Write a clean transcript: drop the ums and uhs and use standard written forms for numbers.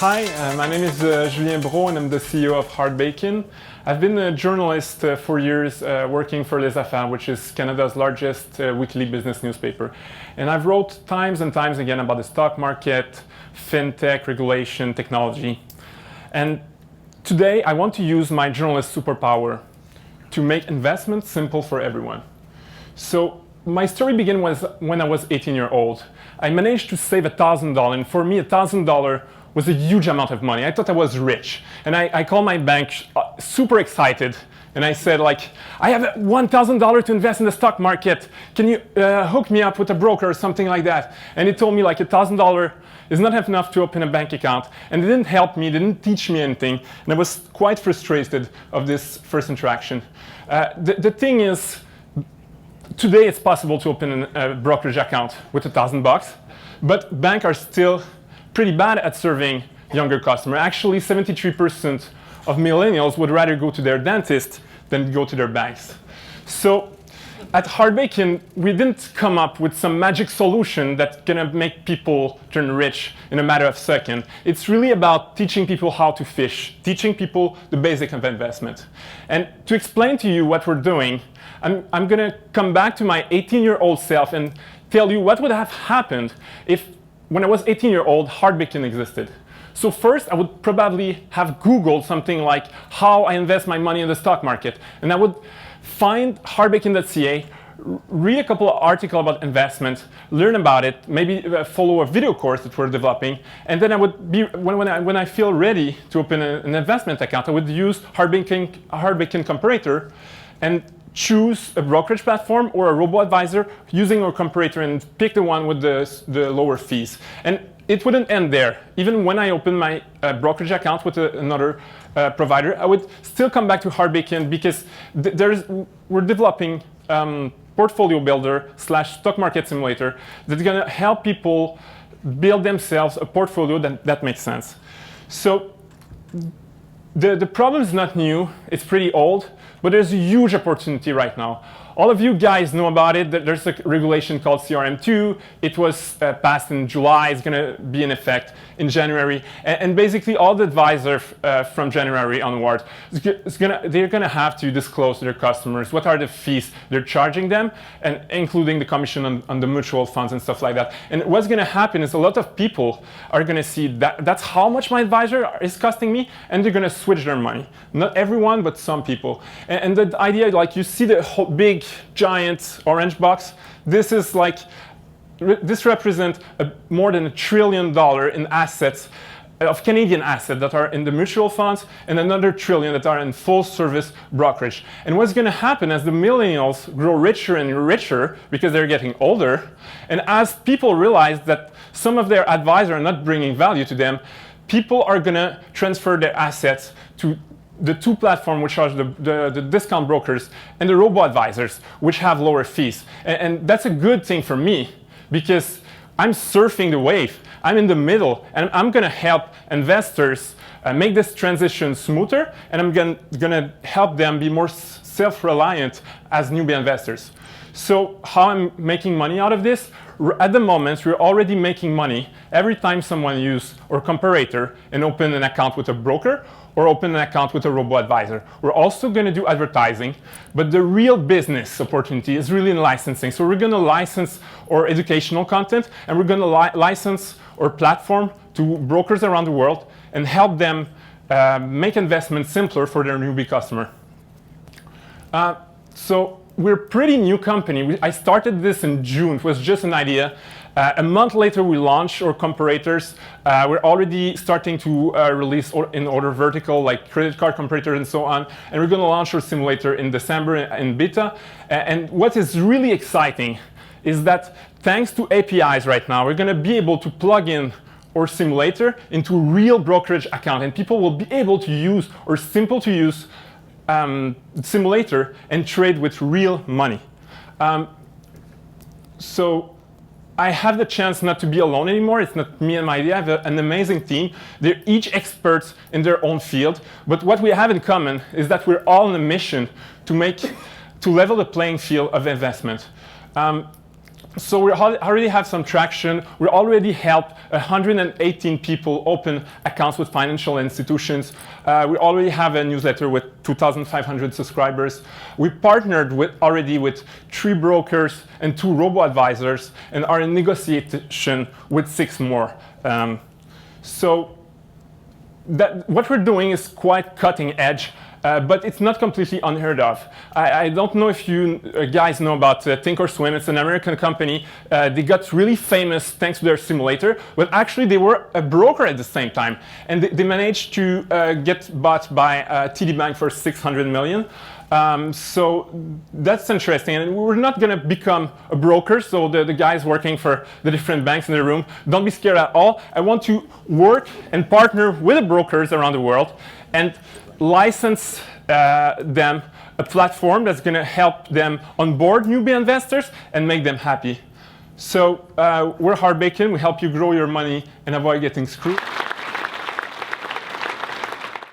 Hi, my name is Julien Brault and I'm the CEO of Hardbacon. I've been a journalist for years working for Les Affaires, which is Canada's largest weekly business newspaper. And I've wrote times and times again about the stock market, fintech, regulation, technology. And today I want to use my journalist superpower to make investments simple for everyone. So my story began when I was 18 years old. I managed to save $1,000, and for me $1,000 was a huge amount of money. I thought I was rich. And I called my bank super excited, and I said, like, I have $1,000 to invest in the stock market. Can you hook me up with a broker or something like that? And he told me like $1,000 is not enough to open a bank account. And they didn't help me, they didn't teach me anything. And I was quite frustrated of this first interaction. The thing is, today it's possible to open a brokerage account with $1,000, but banks are still pretty bad at serving younger customers. Actually, 73% of millennials would rather go to their dentist than go to their banks. So at Hardbacon, we didn't come up with some magic solution that's gonna make people turn rich in a matter of seconds. It's really about teaching people how to fish, teaching people the basics of investment. And to explain to you what we're doing, I'm gonna come back to my 18-year-old self and tell you what would have happened if, when I was 18 years old, Hardbacon existed. So first, I would probably have Googled something like how I invest my money in the stock market. And I would find hardbacon.ca, read a couple of articles about investment, learn about it, maybe follow a video course that we're developing. And then I would be, when I feel ready to open an investment account, I would use Hardbacon comparator and choose a brokerage platform or a robo-advisor using our comparator and pick the one with the lower fees. And it wouldn't end there. Even when I opened my brokerage account with another provider, I would still come back to Hardbacon because we're developing portfolio builder / stock market simulator that's gonna help people build themselves a portfolio that makes sense. So the problem is not new, it's pretty old, but there's a huge opportunity right now. All of you guys know about it. There's a regulation called CRM2. It was passed in July. It's going to be in effect in January. And basically, all the advisors from January onward, they're going to have to disclose to their customers what are the fees they're charging them, and including the commission on the mutual funds and stuff like that. And what's going to happen is a lot of people are going to see that's how much my advisor is costing me, and they're going to switch their money. Not everyone, but some people. And the idea, like you see the whole big, giant orange box, this represents more than $1 trillion in assets, of Canadian assets that are in the mutual funds, and another $1 trillion that are in full service brokerage. And what's going to happen as the millennials grow richer and richer because they're getting older, and as people realize that some of their advisors are not bringing value to them, people are going to transfer their assets to the two platforms, which are the discount brokers and the robo-advisors, which have lower fees. And that's a good thing for me because I'm surfing the wave. I'm in the middle, and I'm going to help investors make this transition smoother, and I'm going to help them be more self-reliant as newbie investors. So how I'm making money out of this? At the moment, we're already making money every time someone uses our comparator and open an account with a broker or open an account with a robo-advisor. We're also going to do advertising, but the real business opportunity is really in licensing. So we're going to license our educational content, and we're going to license our platform to brokers around the world and help them make investments simpler for their newbie customer. So we're a pretty new company. I started this in June. It was just an idea. A month later, we launched our comparators. We're already starting to release in order vertical, like credit card comparators and so on. And we're going to launch our simulator in December in beta. And what is really exciting is that thanks to APIs right now, we're going to be able to plug in our simulator into a real brokerage account. And people will be able to use or simple to use simulator and trade with real money. So I have the chance not to be alone anymore. It's not me and my idea. I have an amazing team. They're each experts in their own field. But what we have in common is that we're all on a mission to level the playing field of investment. So we already have some traction. We already helped 118 people open accounts with financial institutions. We already have a newsletter with 2,500 subscribers. We partnered already with 3 brokers and 2 robo-advisors and are in negotiation with 6 more. So what we're doing is quite cutting edge. But it's not completely unheard of. I don't know if you guys know about Thinkorswim. It's an American company. They got really famous thanks to their simulator, but actually they were a broker at the same time. And they managed to get bought by TD Bank for $600 million. So that's interesting. And we're not going to become a broker, so the guys working for the different banks in the room, don't be scared at all. I want to work and partner with the brokers around the world and license them a platform that's going to help them onboard newbie investors and make them happy. So we're Hardbacon. We help you grow your money and avoid getting screwed.